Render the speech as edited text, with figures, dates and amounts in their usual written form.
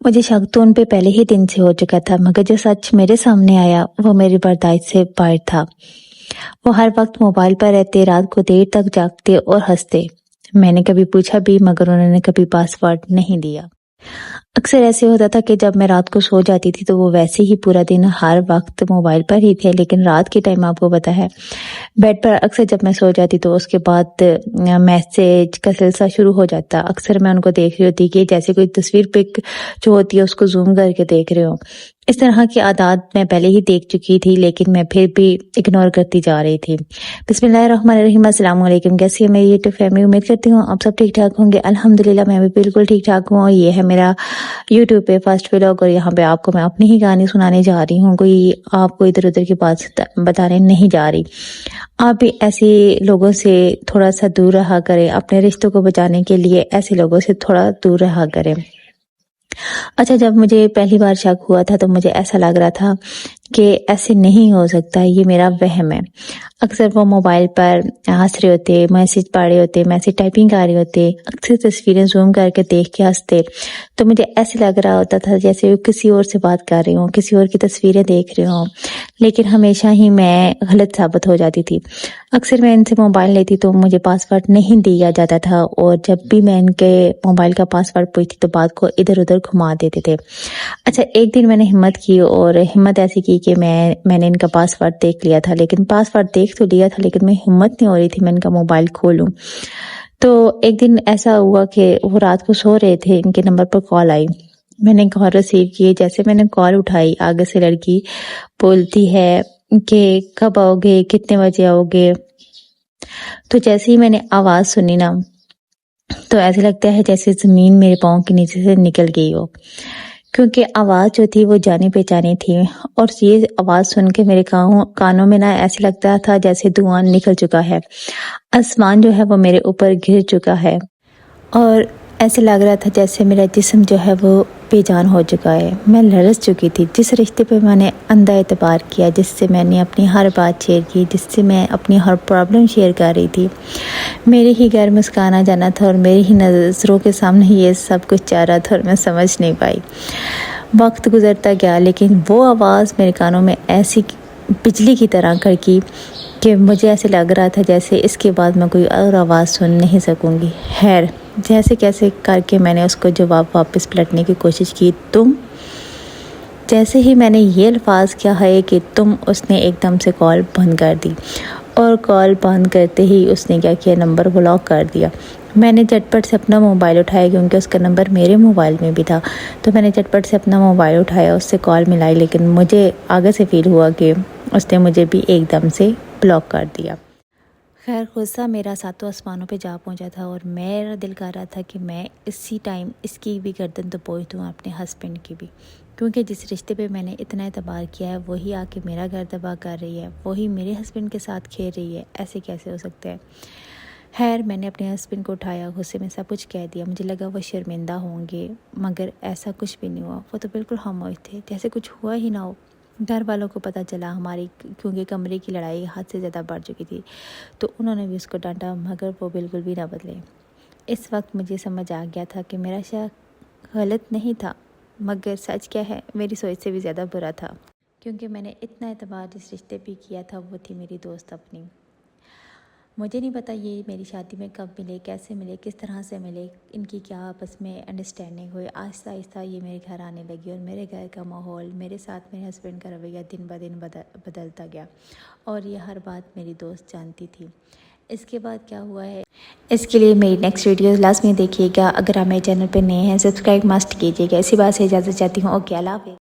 मुझे शक तो उन पे पहले ही दिन से हो चुका था, मगर जो सच मेरे सामने आया वो मेरी बर्दाश्त से बाहर था। वो हर वक्त मोबाइल पर रहते, रात को देर तक जागते और हंसते। मैंने कभी पूछा भी, मगर उन्होंने कभी पासवर्ड नहीं दिया। अक्सर ऐसे होता था कि जब मैं रात को सो जाती थी तो वो वैसे ही पूरा दिन हर वक्त मोबाइल पर ही थे, लेकिन रात के टाइम आपको पता है बेड पर अक्सर जब मैं सो जाती तो उसके बाद मैसेज का सिलसिला शुरू हो जाता। अक्सर मैं उनको देख रही होती कि जैसे कोई तस्वीर पिक जो होती है उसको जूम करके देख रहे हो। इस तरह की आदत मैं पहले ही देख चुकी थी, लेकिन मैं फिर भी इग्नोर करती जा रही थी। बिस्मिल्लाहिर्रहमानिर्रहीम, अस्सलाम वालेकुम। कैसी है मेरी यूट्यूब फैमिली? उम्मीद करती हूँ आप सब ठीक ठाक होंगे। अल्हम्दुलिल्लाह मैं भी बिल्कुल ठीक ठाक हूँ। और ये है मेरा यूट्यूब पे फर्स्ट व्लॉग, और यहाँ पे आपको मैं अपनी ही कहानी सुनाने जा रही हूँ, कोई आपको इधर उधर की बात बताने नहीं जा रही। आप भी ऐसे लोगों से थोड़ा सा दूर रहा करें, अपने रिश्तों को बचाने के लिए ऐसे लोगों से थोड़ा दूर रहा करें। अच्छा, जब मुझे पहली बार शक हुआ था तो मुझे ऐसा लग रहा था कि ऐसे नहीं हो सकता, ये मेरा वहम है। अक्सर वो मोबाइल पर हंस रहे होते, मैसेज पढ़ रहे होते, मैसेज टाइपिंग कर रहे होते, अक्सर तस्वीरें जूम करके देख के हंसते। तो मुझे ऐसे लग रहा होता था जैसे वो किसी और से बात कर रही हूँ, किसी और की तस्वीरें देख रही हूँ, लेकिन हमेशा ही मैं गलत साबित हो जाती थी। अक्सर मैं इनसे मोबाइल लेती तो मुझे पासवर्ड नहीं दिया जाता था, और जब भी मैं इनके मोबाइल का पासवर्ड पूछती तो बात को इधर उधर घुमा देते थे। अच्छा, एक दिन मैंने हिम्मत की, और हिम्मत ऐसी की कि मैंने इनका पासवर्ड देख लिया था, लेकिन पासवर्ड देख तो लिया था लेकिन मैं हिम्मत नहीं हो रही थी मैं इनका मोबाइल खोलूं। तो एक दिन ऐसा हुआ कि वो रात को सो रहे थे, इनके नंबर पर कॉल आई। मैंने कॉल रिसीव की। जैसे मैंने कॉल उठाई, आगे से लड़की बोलती है कि कब आओगे, कितने बजे आओगे। तो जैसे ही मैंने आवाज सुनी ना, तो ऐसे लगता है जैसे जमीन मेरे पाँव के नीचे से निकल गई हो, क्योंकि आवाज जो थी वो जानी पहचानी थी। और ये आवाज सुन के मेरे कानों में ना ऐसे लगता था जैसे धुआं निकल चुका है, आसमान जो है वो मेरे ऊपर गिर चुका है, और ऐसे लग रहा था जैसे मेरा जिस्म जो है वो बेजान हो चुका है। मैं लरस चुकी थी। जिस रिश्ते पे मैंने अंधा एतबार किया, जिससे मैंने अपनी हर बात शेयर की, जिससे मैं अपनी हर प्रॉब्लम शेयर कर रही थी, मेरे ही घर मुस्काना जाना था और मेरी ही नज़रों के सामने ये सब कुछ चाह रहा था, और मैं समझ नहीं पाई। वक्त गुजरता गया, लेकिन वो आवाज़ मेरे कानों में ऐसी बिजली की तरह कड़की कि मुझे ऐसे लग रहा था जैसे इसके बाद मैं कोई और आवाज़ सुन नहीं सकूंगी। खैर, जैसे कैसे करके मैंने उसको जवाब वापस पलटने की कोशिश की, तुम। जैसे ही मैंने ये अल्फाज किया है कि तुम, उसने एकदम से कॉल बंद कर दी, और कॉल बंद करते ही उसने क्या किया, नंबर ब्लॉक कर दिया। मैंने झटपट से अपना मोबाइल उठाया, क्योंकि उसका नंबर मेरे मोबाइल में भी था। तो मैंने झटपट से अपना मोबाइल उठाया, उससे कॉल मिलाई, लेकिन मुझे आगे से फील हुआ कि उसने मुझे भी एकदम से ब्लॉक कर दिया। खैर, गुस्सा मेरा सातों आसमानों पे जा पहुंचा था, और मेरा दिल कर रहा था कि मैं इसी टाइम इसकी भी गर्दन तो पोंछ दूँ, अपने हस्बैंड की भी, क्योंकि जिस रिश्ते पे मैंने इतना एतबार किया है वही आके मेरा घर तबाह कर रही है, वही मेरे हस्बैंड के साथ खेल रही है। ऐसे कैसे हो सकता है। खैर, मैंने अपने हस्बैंड को उठाया, गुस्से में सब कुछ कह दिया। मुझे लगा वो शर्मिंदा होंगे, मगर ऐसा कुछ भी नहीं हुआ। वो तो बिल्कुल खामोश थे, जैसे कुछ हुआ ही ना हो। घर वालों को पता चला हमारी, क्योंकि कमरे की लड़ाई हद से ज़्यादा बढ़ चुकी थी, तो उन्होंने भी उसको डांटा, मगर वो बिल्कुल भी ना बदले। इस वक्त मुझे समझ आ गया था कि मेरा शक गलत नहीं था, मगर सच क्या है, मेरी सोच से भी ज़्यादा बुरा था, क्योंकि मैंने इतना एतबार जिस रिश्ते पे किया था वो थी मेरी दोस्त अपनी। मुझे नहीं पता ये मेरी शादी में कब मिले, कैसे मिले, किस तरह से मिले, इनकी क्या आपस में अंडरस्टैंडिंग हुई। आहिस्ता आहिस्ता ये मेरे घर आने लगी, और मेरे घर का माहौल, मेरे साथ मेरे हस्बैंड का रवैया दिन ब दिन बदलता गया, और ये हर बात मेरी दोस्त जानती थी। इसके बाद क्या हुआ है, इसके लिए मेरी नेक्स्ट वीडियो लास्ट में देखिएगा। अगर आप मेरे चैनल पर नए हैं, सब्सक्राइब मस्ट कीजिएगा। इसी बात से इजाज़त चाहती हूँ। ओके, अल्लाह हाफ़िज़।